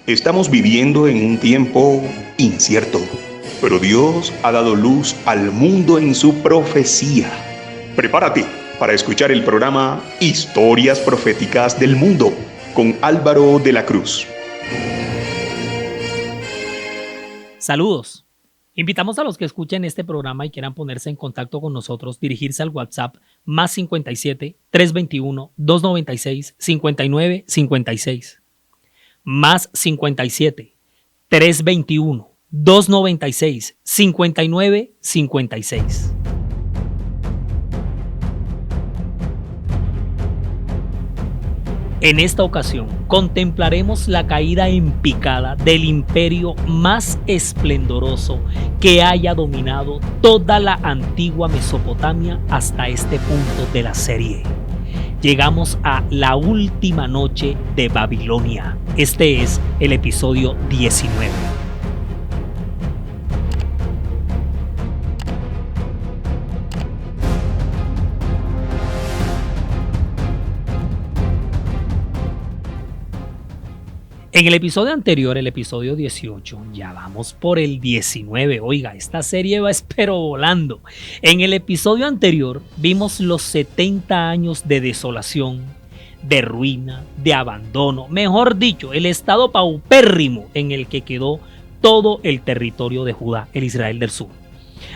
Estamos viviendo en un tiempo incierto, pero Dios ha dado luz al mundo en su profecía. Prepárate para escuchar el programa Historias Proféticas del Mundo con Álvaro de la Cruz. Saludos. Invitamos a los que escuchen este programa y quieran ponerse en contacto con nosotros, dirigirse al WhatsApp más 57 321 296 59 56. Más 57 321 296 59 56. En esta ocasión contemplaremos la caída en picada del imperio más esplendoroso que haya dominado toda la antigua Mesopotamia hasta este punto de la serie. Llegamos a la última noche de Babilonia. Este es el episodio 19. En el episodio anterior, el episodio 18, ya vamos por el 19. Oiga, esta serie va espero volando. En el episodio anterior vimos los 70 años de desolación, de ruina, de abandono, mejor dicho, el estado paupérrimo en el que quedó todo el territorio de Judá, el Israel del Sur.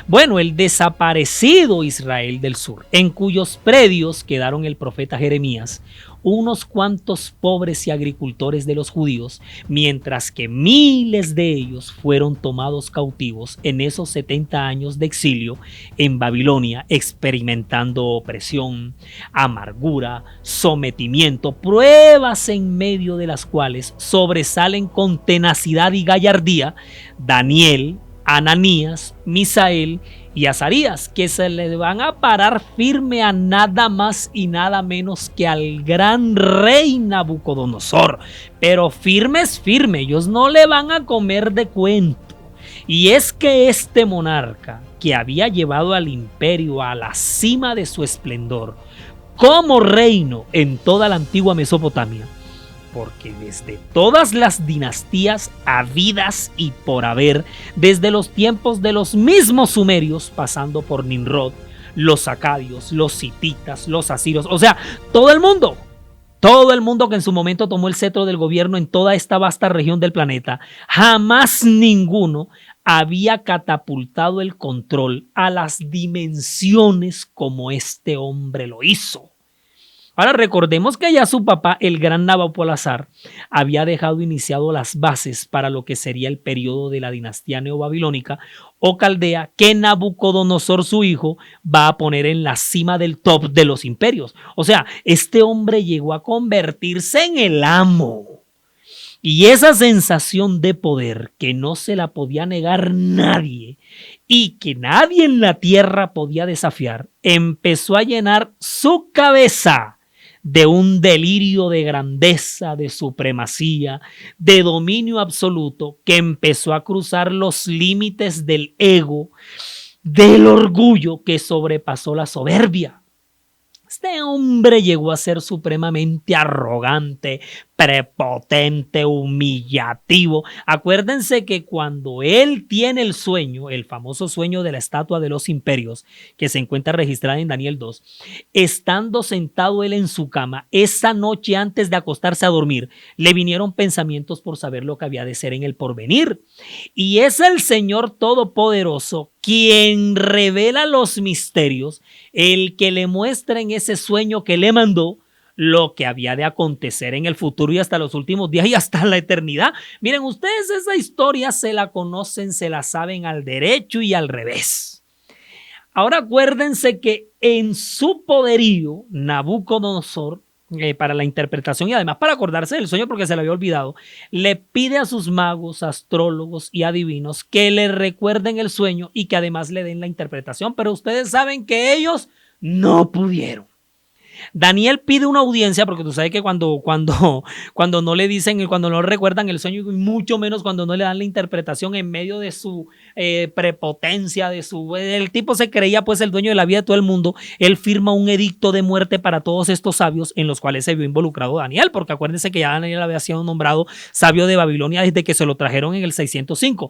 Bueno, el desaparecido Israel del Sur, en cuyos predios quedaron el profeta Jeremías, unos cuantos pobres y agricultores de los judíos, mientras que miles de ellos fueron tomados cautivos en esos 70 años de exilio en Babilonia, experimentando opresión, amargura, sometimiento, pruebas en medio de las cuales sobresalen con tenacidad y gallardía Daniel, Ananías, Misael y Azarías, que se le van a parar firme a nada más y nada menos que al gran rey Nabucodonosor. Pero firme es firme, ellos no le van a comer de cuento. Y es que este monarca, que había llevado al imperio a la cima de su esplendor, como reino en toda la antigua Mesopotamia, porque desde todas las dinastías habidas y por haber, desde los tiempos de los mismos sumerios, pasando por Nimrod, los acadios, los hititas, los asirios, o sea, todo el mundo que en su momento tomó el cetro del gobierno en toda esta vasta región del planeta, jamás ninguno había catapultado el control a las dimensiones como este hombre lo hizo. Ahora recordemos que ya su papá, el gran Nabopolassar, había dejado iniciado las bases para lo que sería el periodo de la dinastía neobabilónica o caldea que Nabucodonosor, su hijo, va a poner en la cima del top de los imperios. O sea, este hombre llegó a convertirse en el amo. Y esa sensación de poder que no se la podía negar nadie y que nadie en la tierra podía desafiar, empezó a llenar su cabeza de un delirio de grandeza, de supremacía, de dominio absoluto que empezó a cruzar los límites del ego, del orgullo que sobrepasó la soberbia. Este hombre llegó a ser supremamente arrogante, prepotente, humillativo. Acuérdense que cuando él tiene el sueño, el famoso sueño de la estatua de los imperios, que se encuentra registrada en Daniel 2, estando sentado él en su cama, esa noche antes de acostarse a dormir, le vinieron pensamientos por saber lo que había de ser en el porvenir. Y es el Señor Todopoderoso quien revela los misterios, el que le muestra en ese sueño que le mandó lo que había de acontecer en el futuro y hasta los últimos días y hasta la eternidad. Miren, ustedes esa historia se la conocen, se la saben al derecho y al revés. Ahora acuérdense que en su poderío, Nabucodonosor, para la interpretación y además para acordarse del sueño porque se le había olvidado, le pide a sus magos, astrólogos y adivinos que le recuerden el sueño y que además le den la interpretación, pero ustedes saben que ellos no pudieron. Daniel pide una audiencia, porque tú sabes que cuando no le dicen, cuando no recuerdan el sueño, y mucho menos cuando no le dan la interpretación en medio de su prepotencia, el tipo se creía pues el dueño de la vida de todo el mundo. Él firma un edicto de muerte para todos estos sabios en los cuales se vio involucrado Daniel, porque acuérdense que ya Daniel había sido nombrado sabio de Babilonia desde que se lo trajeron en el 605.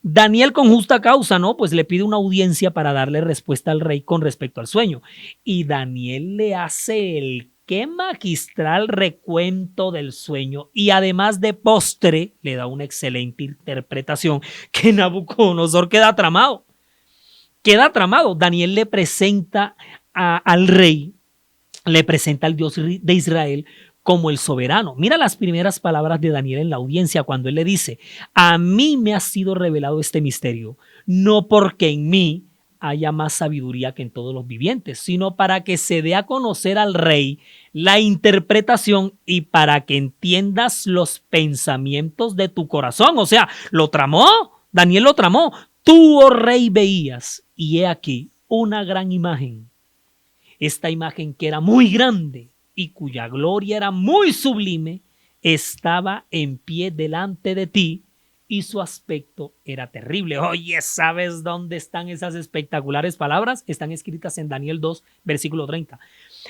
Daniel, con justa causa, ¿no? Pues le pide una audiencia para darle respuesta al rey con respecto al sueño. Y Daniel le hace el qué magistral recuento del sueño, y además de postre le da una excelente interpretación que Nabucodonosor queda tramado. Daniel le presenta al rey, le presenta al Dios de Israel como el soberano. Mira las primeras palabras de Daniel en la audiencia cuando él le dice: a mí me ha sido revelado este misterio, no porque en mí haya más sabiduría que en todos los vivientes, sino para que se dé a conocer al rey la interpretación y para que entiendas los pensamientos de tu corazón. O sea, lo tramó, Daniel lo tramó. Tú, oh rey, veías, y he aquí una gran imagen. Esta imagen, que era muy grande y cuya gloria era muy sublime, estaba en pie delante de ti y su aspecto era terrible. Oye, ¿sabes dónde están esas espectaculares palabras? Están escritas en Daniel 2, versículo 30.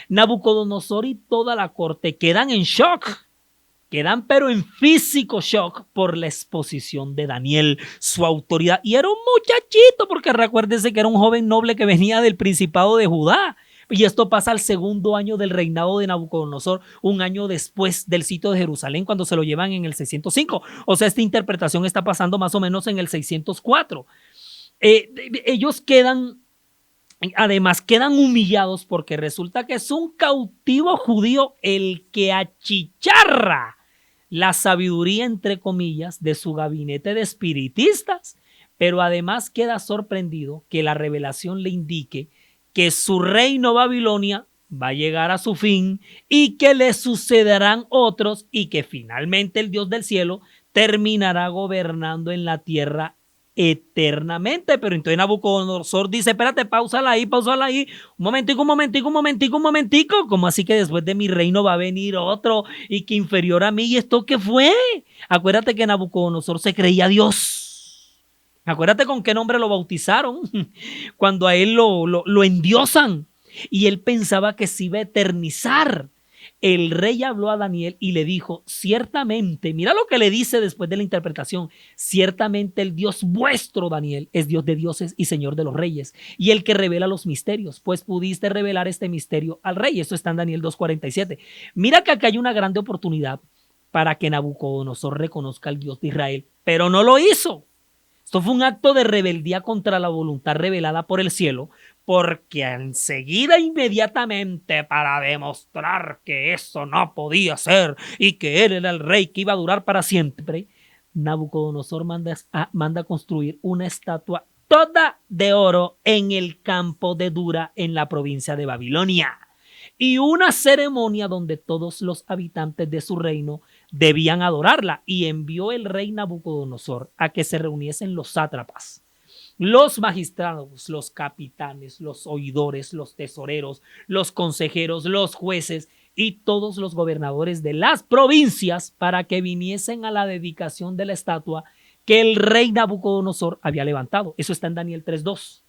Nabucodonosor y toda la corte quedan en shock. Quedan pero en físico shock por la exposición de Daniel, su autoridad. Y era un muchachito, porque recuérdese que era un joven noble que venía del Principado de Judá. Y esto pasa al segundo año del reinado de Nabucodonosor, un año después del sitio de Jerusalén, cuando se lo llevan en el 605. O sea, esta interpretación está pasando más o menos en el 604. Ellos quedan humillados porque resulta que es un cautivo judío el que achicharra la sabiduría, entre comillas, de su gabinete de espiritistas, pero además queda sorprendido que la revelación le indique que su reino Babilonia va a llegar a su fin y que le sucederán otros y que finalmente el Dios del cielo terminará gobernando en la tierra eternamente. Pero entonces Nabucodonosor dice: espérate, pausala ahí, un momentico, ¿cómo así que después de mi reino va a venir otro y que inferior a mí? ¿Y esto qué fue? Acuérdate que Nabucodonosor se creía Dios. Acuérdate con qué nombre lo bautizaron cuando a él lo endiosan, y él pensaba que se iba a eternizar. El rey habló a Daniel y le dijo: ciertamente, mira lo que le dice después de la interpretación: ciertamente el Dios vuestro, Daniel, es Dios de dioses y Señor de los reyes, y el que revela los misterios, pues pudiste revelar este misterio al rey. Esto está en Daniel 2:47. Mira que acá hay una grande oportunidad para que Nabucodonosor reconozca al Dios de Israel, pero no lo hizo. Esto fue un acto de rebeldía contra la voluntad revelada por el cielo, porque enseguida, inmediatamente, para demostrar que eso no podía ser y que él era el rey que iba a durar para siempre, Nabucodonosor manda a construir una estatua toda de oro en el campo de Dura, en la provincia de Babilonia, y una ceremonia donde todos los habitantes de su reino debían adorarla. Y envió el rey Nabucodonosor a que se reuniesen los sátrapas, los magistrados, los capitanes, los oidores, los tesoreros, los consejeros, los jueces y todos los gobernadores de las provincias para que viniesen a la dedicación de la estatua que el rey Nabucodonosor había levantado. Eso está en Daniel 3:2.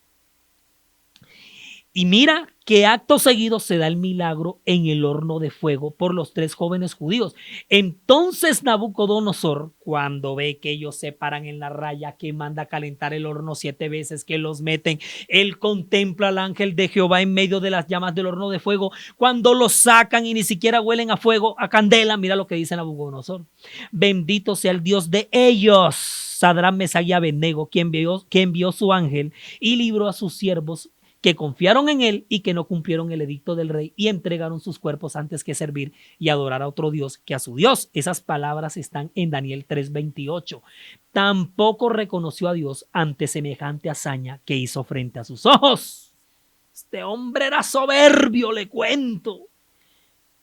Y mira que acto seguido se da el milagro en el horno de fuego por los 3 jóvenes judíos. Entonces Nabucodonosor, cuando ve que ellos se paran en la raya, que manda a calentar el horno 7 veces, que los meten, él contempla al ángel de Jehová en medio de las llamas del horno de fuego, cuando los sacan y ni siquiera huelen a fuego, a candela. Mira lo que dice Nabucodonosor: bendito sea el Dios de ellos, Sadrach, Mesach y Abednego, que envió su ángel y libró a sus siervos que confiaron en él y que no cumplieron el edicto del rey y entregaron sus cuerpos antes que servir y adorar a otro Dios que a su Dios. Esas palabras están en Daniel 3:28. Tampoco reconoció a Dios ante semejante hazaña que hizo frente a sus ojos. Este hombre era soberbio, le cuento.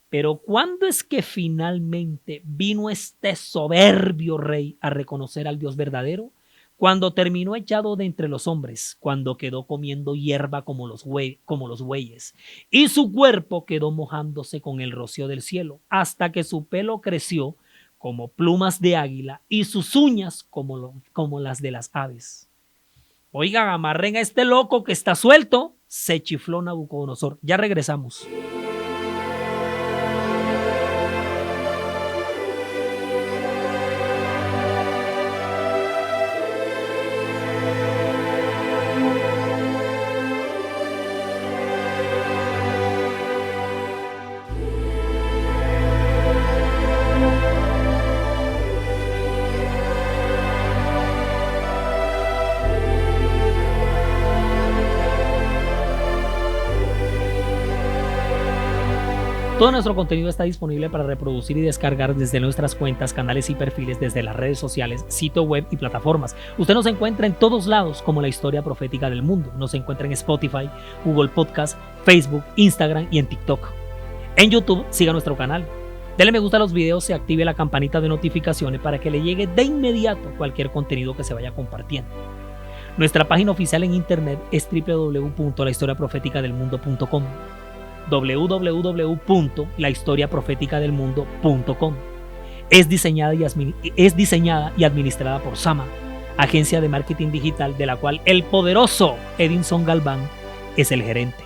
Pero ¿cuándo es que finalmente vino este soberbio rey a reconocer al Dios verdadero? Cuando terminó echado de entre los hombres, cuando quedó comiendo hierba como los bueyes, y su cuerpo quedó mojándose con el rocío del cielo, hasta que su pelo creció como plumas de águila y sus uñas como las de las aves. Oigan, amarren a este loco que está suelto, se chifló Nabucodonosor. Ya regresamos. Todo nuestro contenido está disponible para reproducir y descargar desde nuestras cuentas, canales y perfiles, desde las redes sociales, sitio web y plataformas. Usted nos encuentra en todos lados como La Historia Profética del Mundo. Nos encuentra en Spotify, Google Podcast, Facebook, Instagram y en TikTok. En YouTube, siga nuestro canal. Dele me gusta a los videos y active la campanita de notificaciones para que le llegue de inmediato cualquier contenido que se vaya compartiendo. Nuestra página oficial en internet es www.lahistoriaprofeticadelmundo.com. www.lahistoriaprofeticadelmundo.com. Es diseñada y administrada por Sama, agencia de marketing digital de la cual el poderoso Edinson Galván es el gerente.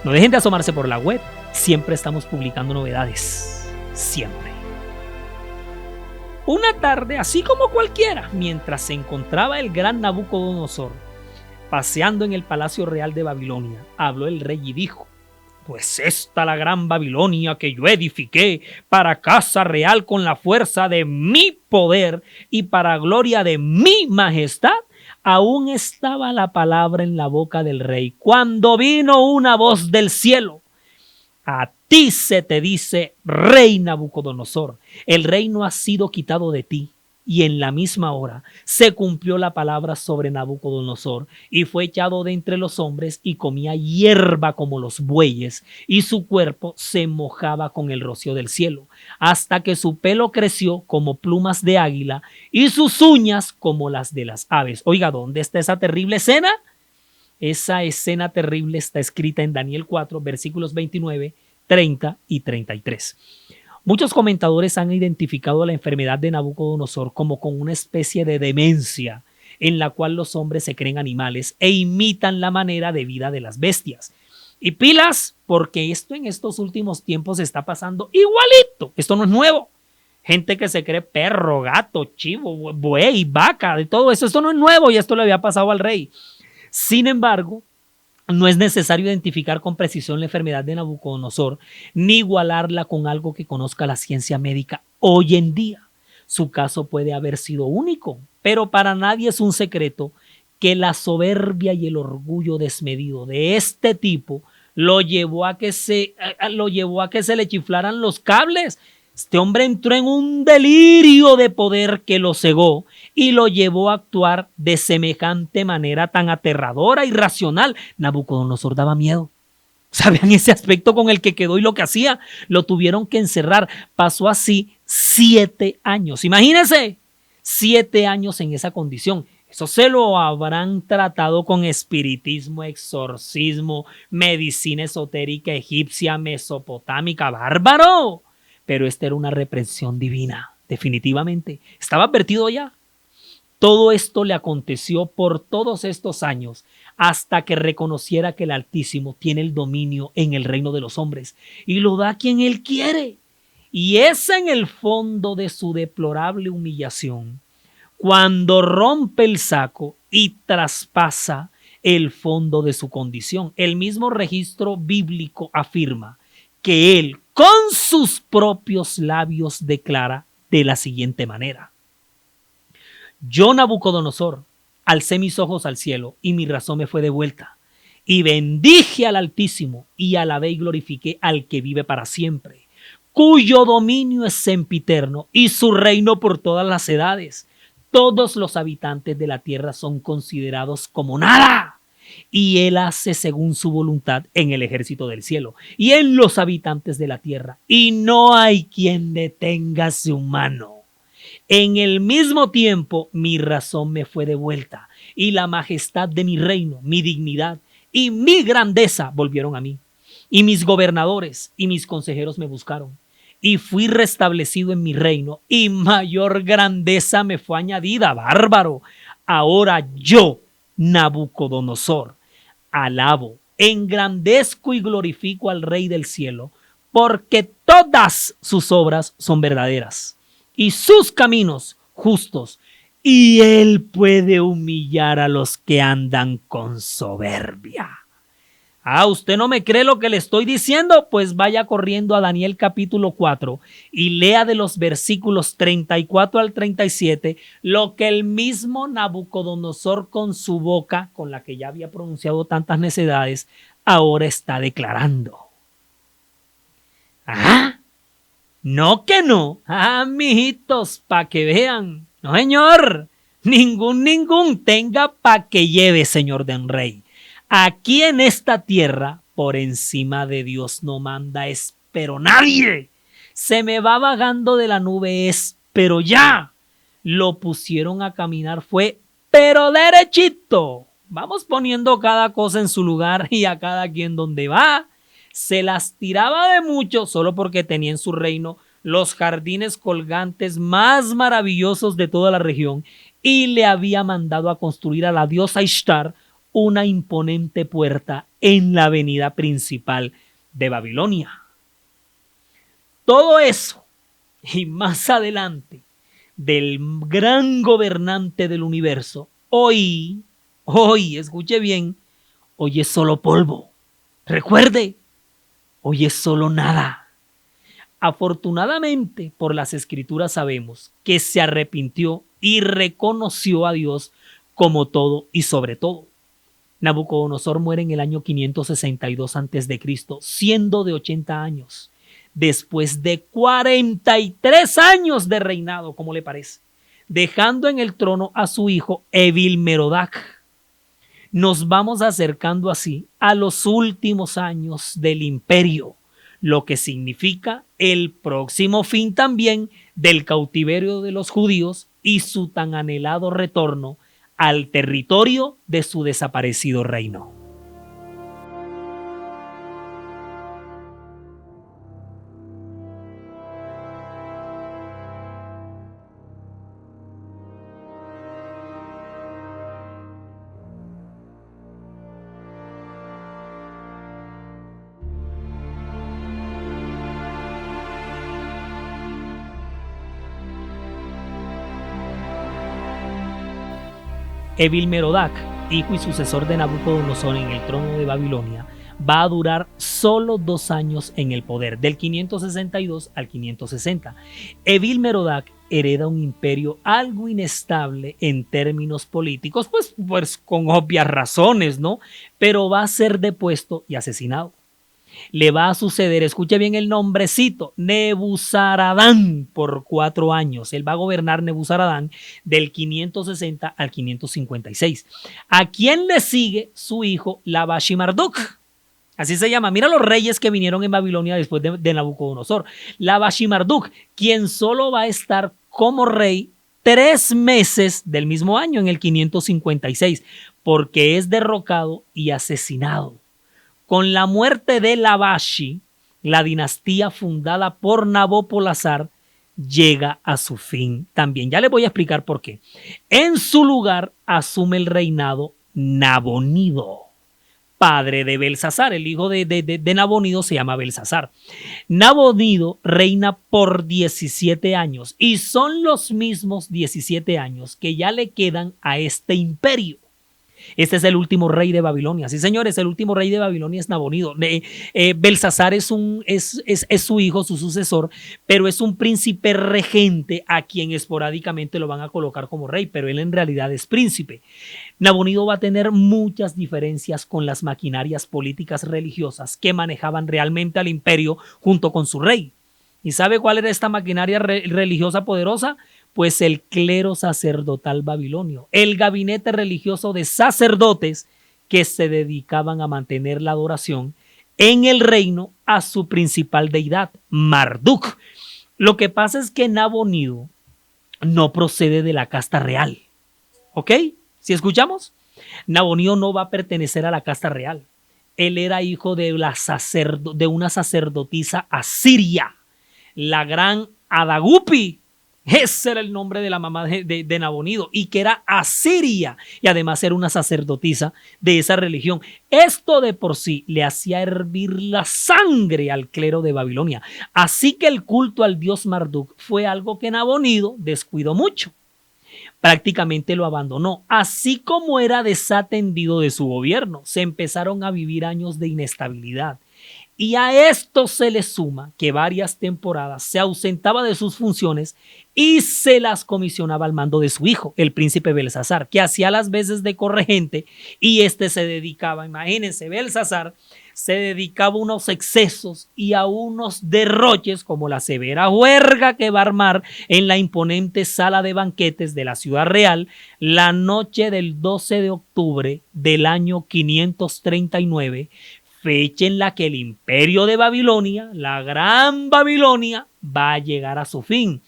No dejen de asomarse por la web, siempre estamos publicando novedades, siempre. Una tarde, así como cualquiera, mientras se encontraba el gran Nabucodonosor paseando en el palacio real de Babilonia, habló el rey y dijo: pues esta la gran Babilonia que yo edifiqué para casa real con la fuerza de mi poder y para gloria de mi majestad. Aún estaba la palabra en la boca del rey cuando vino una voz del cielo: a ti se te dice, rey Nabucodonosor, el reino ha sido quitado de ti. Y en la misma hora se cumplió la palabra sobre Nabucodonosor y fue echado de entre los hombres y comía hierba como los bueyes y su cuerpo se mojaba con el rocío del cielo hasta que su pelo creció como plumas de águila y sus uñas como las de las aves. Oiga, ¿dónde está esa terrible escena? Esa escena terrible está escrita en Daniel 4, versículos 29, 30 y 33. Muchos comentadores han identificado la enfermedad de Nabucodonosor como con una especie de demencia en la cual los hombres se creen animales e imitan la manera de vida de las bestias. Y pilas, porque esto en estos últimos tiempos está pasando igualito. Esto no es nuevo. Gente que se cree perro, gato, chivo, buey, vaca, de todo eso. Esto no es nuevo y esto le había pasado al rey. Sin embargo, no es necesario identificar con precisión la enfermedad de Nabucodonosor ni igualarla con algo que conozca la ciencia médica hoy en día. Su caso puede haber sido único, pero para nadie es un secreto que la soberbia y el orgullo desmedido de este tipo lo llevó a que se le chiflaran los cables. Este hombre entró en un delirio de poder que lo cegó y lo llevó a actuar de semejante manera tan aterradora y irracional. Nabucodonosor daba miedo. ¿Sabían ese aspecto con el que quedó y lo que hacía? Lo tuvieron que encerrar. Pasó así 7 años. Imagínense, 7 años en esa condición. Eso se lo habrán tratado con espiritismo, exorcismo, medicina esotérica egipcia, mesopotámica. ¡Bárbaro! Pero esta era una reprensión divina, definitivamente. Estaba advertido ya. Todo esto le aconteció por todos estos años hasta que reconociera que el Altísimo tiene el dominio en el reino de los hombres y lo da a quien Él quiere. Y es en el fondo de su deplorable humillación cuando rompe el saco y traspasa el fondo de su condición. El mismo registro bíblico afirma que Él con sus propios labios declara de la siguiente manera: yo, Nabucodonosor, alcé mis ojos al cielo y mi razón me fue devuelta, y bendije al Altísimo y alabé y glorifiqué al que vive para siempre, cuyo dominio es sempiterno y su reino por todas las edades. Todos los habitantes de la tierra son considerados como nada, y Él hace según su voluntad en el ejército del cielo y en los habitantes de la tierra, y no hay quien detenga su mano. En el mismo tiempo mi razón me fue devuelta y la majestad de mi reino, mi dignidad y mi grandeza volvieron a mí. Y mis gobernadores y mis consejeros me buscaron y fui restablecido en mi reino y mayor grandeza me fue añadida. Bárbaro. Ahora yo, Nabucodonosor, alabo, engrandezco y glorifico al Rey del cielo, porque todas sus obras son verdaderas y sus caminos justos, y él puede humillar a los que andan con soberbia. ¿Usted no me cree lo que le estoy diciendo? Pues vaya corriendo a Daniel capítulo 4 y lea de los versículos 34 al 37 lo que el mismo Nabucodonosor con su boca, con la que ya había pronunciado tantas necedades, ahora está declarando. No que no. Mijitos, pa' que vean. No, señor. Ningún tenga pa' que lleve, señor del rey. Aquí en esta tierra, por encima de Dios no manda pero nadie. Se me va vagando de la nube pero ya. Lo pusieron a caminar pero derechito. Vamos poniendo cada cosa en su lugar y a cada quien donde va. Se las tiraba de mucho solo porque tenía en su reino los jardines colgantes más maravillosos de toda la región y le había mandado a construir a la diosa Ishtar una imponente puerta en la avenida principal de Babilonia. Todo eso y más adelante del gran gobernante del universo, hoy, escuche bien, hoy es solo polvo. Recuerde, hoy es solo nada. Afortunadamente, por las escrituras sabemos que se arrepintió y reconoció a Dios como todo y sobre todo. Nabucodonosor muere en el año 562 a.C., siendo de 80 años, después de 43 años de reinado, ¿cómo le parece? Dejando en el trono a su hijo Evil-Merodach. Nos vamos acercando así a los últimos años del imperio, lo que significa el próximo fin también del cautiverio de los judíos y su tan anhelado retorno al territorio de su desaparecido reino. Evil-Merodach, hijo y sucesor de Nabucodonosor en el trono de Babilonia, va a durar solo 2 años en el poder, del 562 al 560. Evil-Merodach hereda un imperio algo inestable en términos políticos, pues con obvias razones, ¿no? Pero va a ser depuesto y asesinado. Le va a suceder, escuche bien el nombrecito, Nebuzaradán por 4 años. Él va a gobernar Nebuzaradán del 560 al 556. ¿A quién le sigue? Su hijo Labashi-Marduk. Así se llama. Mira los reyes que vinieron en Babilonia después de Nabucodonosor. Labashi-Marduk, quien solo va a estar como rey 3 meses del mismo año, en el 556, porque es derrocado y asesinado. Con la muerte de Labashi, la dinastía fundada por Nabopolassar llega a su fin también. Ya les voy a explicar por qué. En su lugar asume el reinado Nabonido, padre de Belsasar. El hijo de Nabonido se llama Belsasar. Nabonido reina por 17 años y son los mismos 17 años que ya le quedan a este imperio. Este es el último rey de Babilonia. Sí, señores, el último rey de Babilonia es Nabonido. Belsasar es su hijo, su sucesor, pero es un príncipe regente a quien esporádicamente lo van a colocar como rey, pero él en realidad es príncipe. Nabonido va a tener muchas diferencias con las maquinarias políticas religiosas que manejaban realmente al imperio junto con su rey. ¿Y sabe cuál era esta maquinaria religiosa poderosa? Pues el clero sacerdotal babilonio, el gabinete religioso de sacerdotes que se dedicaban a mantener la adoración en el reino a su principal deidad, Marduk. Lo que pasa es que Nabonido no procede de la casta real. ¿Ok? ¿Si escuchamos? Nabonido no va a pertenecer a la casta real. Él era hijo de una sacerdotisa asiria, la gran Adagupi. Ese era el nombre de la mamá de Nabonido, y que era asiria, y además era una sacerdotisa de esa religión. Esto de por sí le hacía hervir la sangre al clero de Babilonia. Así que el culto al dios Marduk fue algo que Nabonido descuidó mucho. Prácticamente lo abandonó, así como era desatendido de su gobierno. Se empezaron a vivir años de inestabilidad. Y a esto se le suma que varias temporadas se ausentaba de sus funciones y se las comisionaba al mando de su hijo, el príncipe Belsasar, que hacía las veces de corregente, y este se dedicaba, imagínense, Belsasar se dedicaba a unos excesos y a unos derroches, como la severa juerga que va a armar en la imponente sala de banquetes de la ciudad real la noche del 12 de octubre del año 539, fecha en la que el imperio de Babilonia, la gran Babilonia, va a llegar a su fin.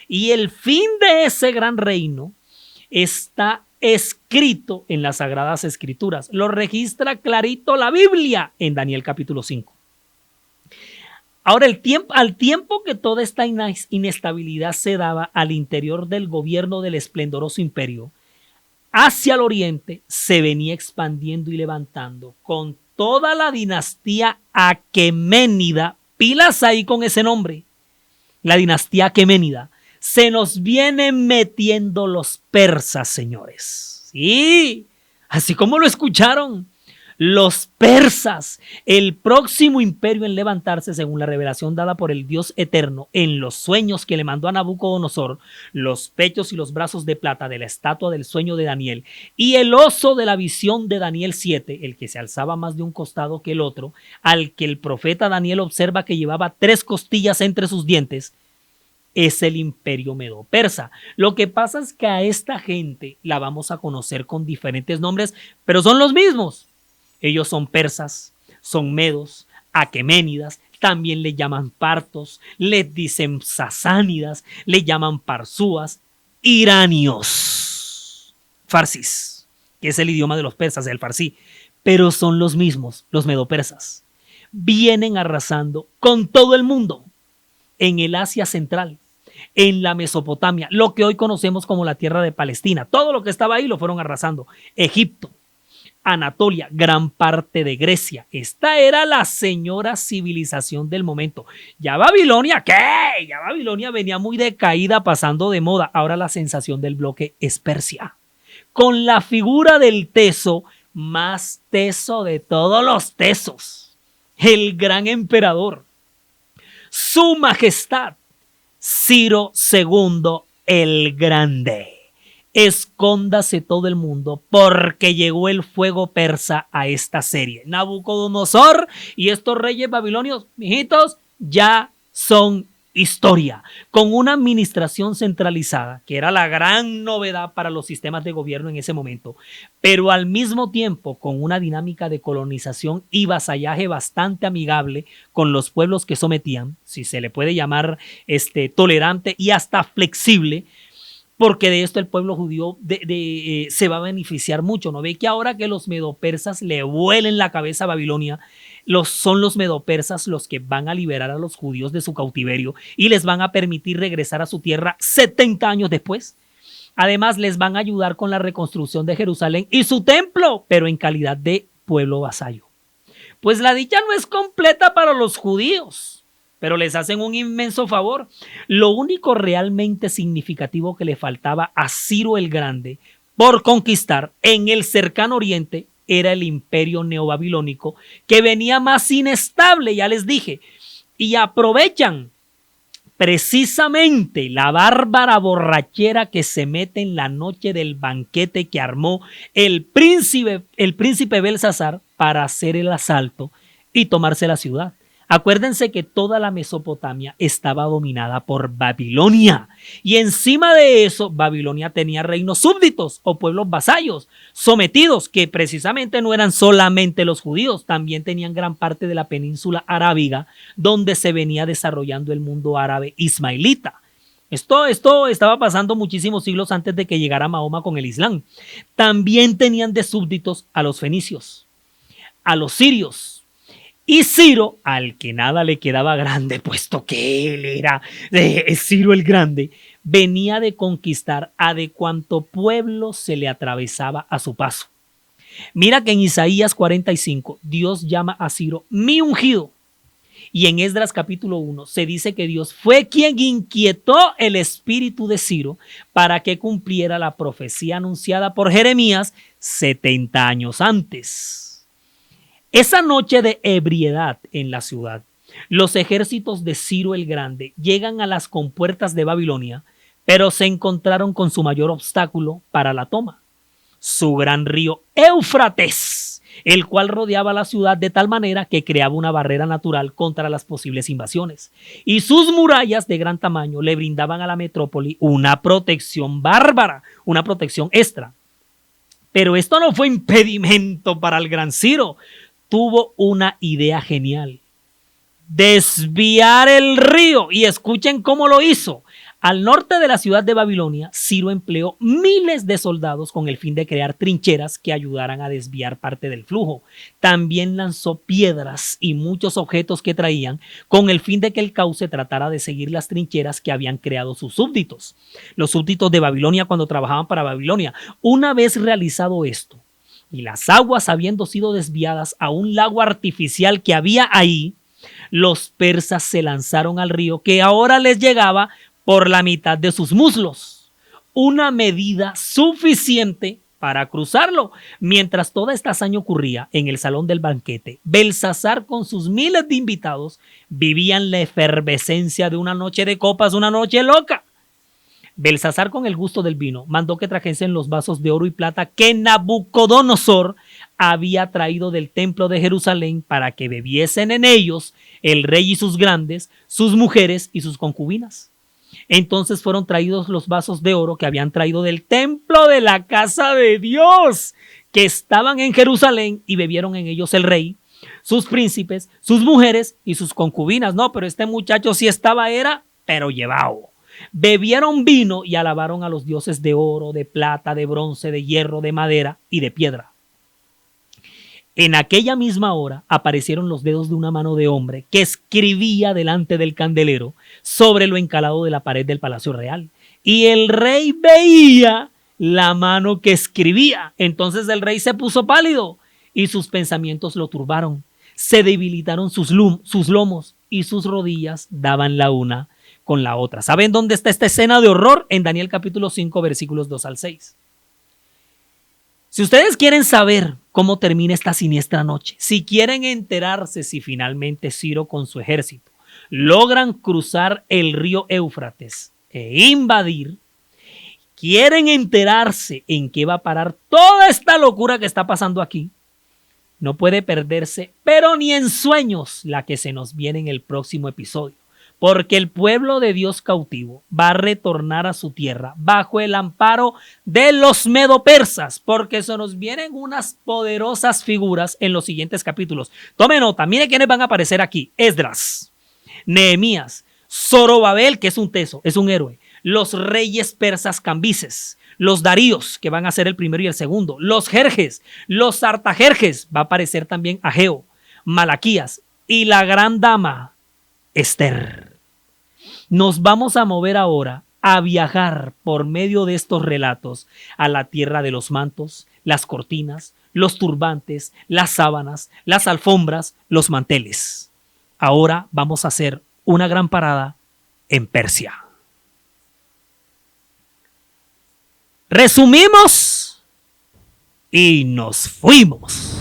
Y el fin de ese gran reino está escrito en las Sagradas Escrituras. Lo registra clarito la Biblia en Daniel capítulo 5. Ahora, al tiempo que toda esta inestabilidad se daba al interior del gobierno del esplendoroso imperio, hacia el oriente se venía expandiendo y levantando con toda la dinastía aqueménida, pilas ahí con ese nombre, la dinastía aqueménida. Se nos vienen metiendo los persas, señores. Sí, así como lo escucharon, los persas, el próximo imperio en levantarse según la revelación dada por el Dios eterno en los sueños que le mandó a Nabucodonosor, los pechos y los brazos de plata de la estatua del sueño de Daniel y el oso de la visión de Daniel 7, el que se alzaba más de un costado que el otro, al que el profeta Daniel observa que llevaba 3 costillas entre sus dientes, es el imperio medo-persa. Lo que pasa es que a esta gente la vamos a conocer con diferentes nombres, pero son los mismos. Ellos son persas, son medos, aqueménidas, también le llaman partos, les dicen sasánidas, le llaman parsúas, iranios, farsis, que es el idioma de los persas, el farsí, pero son los mismos, los medo-persas. Vienen arrasando con todo el mundo, en el Asia Central, en la Mesopotamia, lo que hoy conocemos como la tierra de Palestina. Todo lo que estaba ahí lo fueron arrasando. Egipto, Anatolia, gran parte de Grecia. Esta era la señora civilización del momento. Ya Babilonia, ¿qué? Ya Babilonia venía muy decaída, pasando de moda. Ahora la sensación del bloque es Persia, con la figura del teso, más teso de todos los tesos, el gran emperador, su majestad Ciro II el Grande. Escóndase todo el mundo porque llegó el fuego persa a esta serie. Nabucodonosor y estos reyes babilonios, mijitos, ya son historia, con una administración centralizada, que era la gran novedad para los sistemas de gobierno en ese momento, pero al mismo tiempo con una dinámica de colonización y vasallaje bastante amigable con los pueblos que sometían, si se le puede llamar tolerante y hasta flexible, porque de esto el pueblo judío se va a beneficiar mucho. ¿No ve que ahora que los medopersas le vuelen la cabeza a Babilonia, son los medopersas los que van a liberar a los judíos de su cautiverio y les van a permitir regresar a su tierra 70 años después? Además, les van a ayudar con la reconstrucción de Jerusalén y su templo, pero en calidad de pueblo vasallo. Pues la dicha no es completa para los judíos, pero les hacen un inmenso favor. Lo único realmente significativo que le faltaba a Ciro el Grande por conquistar en el cercano oriente era el imperio neobabilónico, que venía más inestable, ya les dije, y aprovechan precisamente la bárbara borrachera que se mete en la noche del banquete que armó el príncipe Belsasar para hacer el asalto y tomarse la ciudad. Acuérdense que toda la Mesopotamia estaba dominada por Babilonia y encima de eso Babilonia tenía reinos súbditos o pueblos vasallos sometidos, que precisamente no eran solamente los judíos, también tenían gran parte de la península arábiga donde se venía desarrollando el mundo árabe ismailita. Esto estaba pasando muchísimos siglos antes de que llegara Mahoma con el Islam. También tenían de súbditos a los fenicios, a los sirios. Y Ciro, al que nada le quedaba grande, puesto que él era Ciro el Grande, venía de conquistar a de cuanto pueblo se le atravesaba a su paso. Mira que en Isaías 45 Dios llama a Ciro mi ungido. Y en Esdras capítulo 1 se dice que Dios fue quien inquietó el espíritu de Ciro para que cumpliera la profecía anunciada por Jeremías 70 años antes. Esa noche de ebriedad en la ciudad, los ejércitos de Ciro el Grande llegan a las compuertas de Babilonia, pero se encontraron con su mayor obstáculo para la toma, su gran río Éufrates, el cual rodeaba la ciudad de tal manera que creaba una barrera natural contra las posibles invasiones. Y sus murallas de gran tamaño le brindaban a la metrópoli una protección bárbara, una protección extra. Pero esto no fue impedimento para el gran Ciro. Tuvo una idea genial: desviar el río. Y escuchen cómo lo hizo. Al norte de la ciudad de Babilonia, Ciro empleó miles de soldados con el fin de crear trincheras que ayudaran a desviar parte del flujo. También lanzó piedras y muchos objetos que traían con el fin de que el cauce tratara de seguir las trincheras que habían creado sus súbditos. Los súbditos de Babilonia cuando trabajaban para Babilonia. Una vez realizado esto, y las aguas habiendo sido desviadas a un lago artificial que había ahí, los persas se lanzaron al río que ahora les llegaba por la mitad de sus muslos, una medida suficiente para cruzarlo. Mientras toda esta hazaña ocurría en el salón del banquete, Belsasar con sus miles de invitados vivían la efervescencia de una noche de copas, una noche loca. Belsasar, con el gusto del vino, mandó que trajesen los vasos de oro y plata que Nabucodonosor había traído del templo de Jerusalén para que bebiesen en ellos el rey y sus grandes, sus mujeres y sus concubinas. Entonces fueron traídos los vasos de oro que habían traído del templo de la casa de Dios, que estaban en Jerusalén, y bebieron en ellos el rey, sus príncipes, sus mujeres y sus concubinas. No, pero este muchacho sí estaba, pero llevado. Bebieron vino y alabaron a los dioses de oro, de plata, de bronce, de hierro, de madera y de piedra. En aquella misma hora aparecieron los dedos de una mano de hombre que escribía delante del candelero sobre lo encalado de la pared del palacio real. Y el rey veía la mano que escribía. Entonces el rey se puso pálido y sus pensamientos lo turbaron. Se debilitaron sus lomos y sus rodillas daban la una con la otra. ¿Saben dónde está esta escena de horror? En Daniel capítulo 5 versículos 2 al 6. Si ustedes quieren saber cómo termina esta siniestra noche, si quieren enterarse si finalmente Ciro con su ejército logran cruzar el río Éufrates e invadir, quieren enterarse en qué va a parar toda esta locura que está pasando aquí, no puede perderse, pero ni en sueños, la que se nos viene en el próximo episodio. Porque el pueblo de Dios cautivo va a retornar a su tierra bajo el amparo de los medo-persas, porque se nos vienen unas poderosas figuras en los siguientes capítulos. Tome nota, mire quiénes van a aparecer aquí: Esdras, Nehemías, Zorobabel, que es un teso, es un héroe, los reyes persas Cambises, los Daríos, que van a ser el primero y el segundo, los Jerjes, los Artajerjes, va a aparecer también Ageo, Malaquías y la gran dama Esther. Nos vamos a mover ahora a viajar por medio de estos relatos a la tierra de los mantos, las cortinas, los turbantes, las sábanas, las alfombras, los manteles. Ahora vamos a hacer una gran parada en Persia. Resumimos y nos fuimos.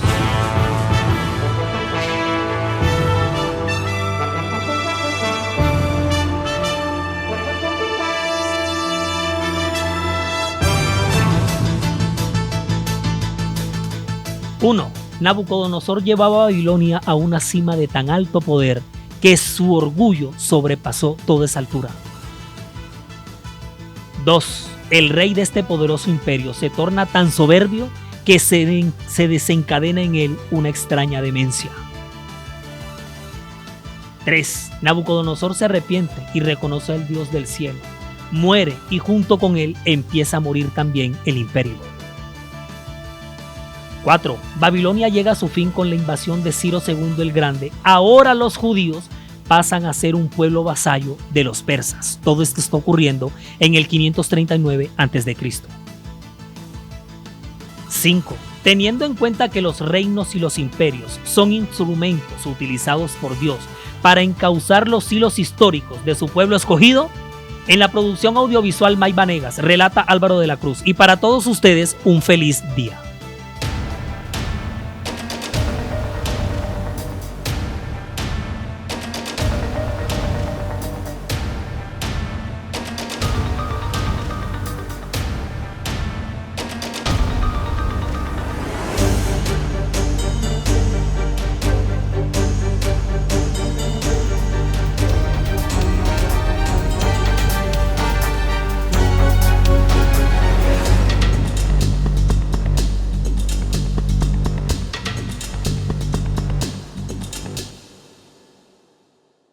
Uno, Nabucodonosor llevaba a Babilonia a una cima de tan alto poder que su orgullo sobrepasó toda esa altura. 2. El rey de este poderoso imperio se torna tan soberbio que se desencadena en él una extraña demencia. 3. Nabucodonosor se arrepiente y reconoce al Dios del cielo, muere y junto con él empieza a morir también el imperio. 4. Babilonia llega a su fin con la invasión de Ciro II el Grande. Ahora los judíos pasan a ser un pueblo vasallo de los persas. Todo esto está ocurriendo en el 539 a.C. 5. Teniendo en cuenta que los reinos y los imperios son instrumentos utilizados por Dios para encauzar los hilos históricos de su pueblo escogido, en la producción audiovisual May Vanegas relata Álvaro de la Cruz, y para todos ustedes un feliz día.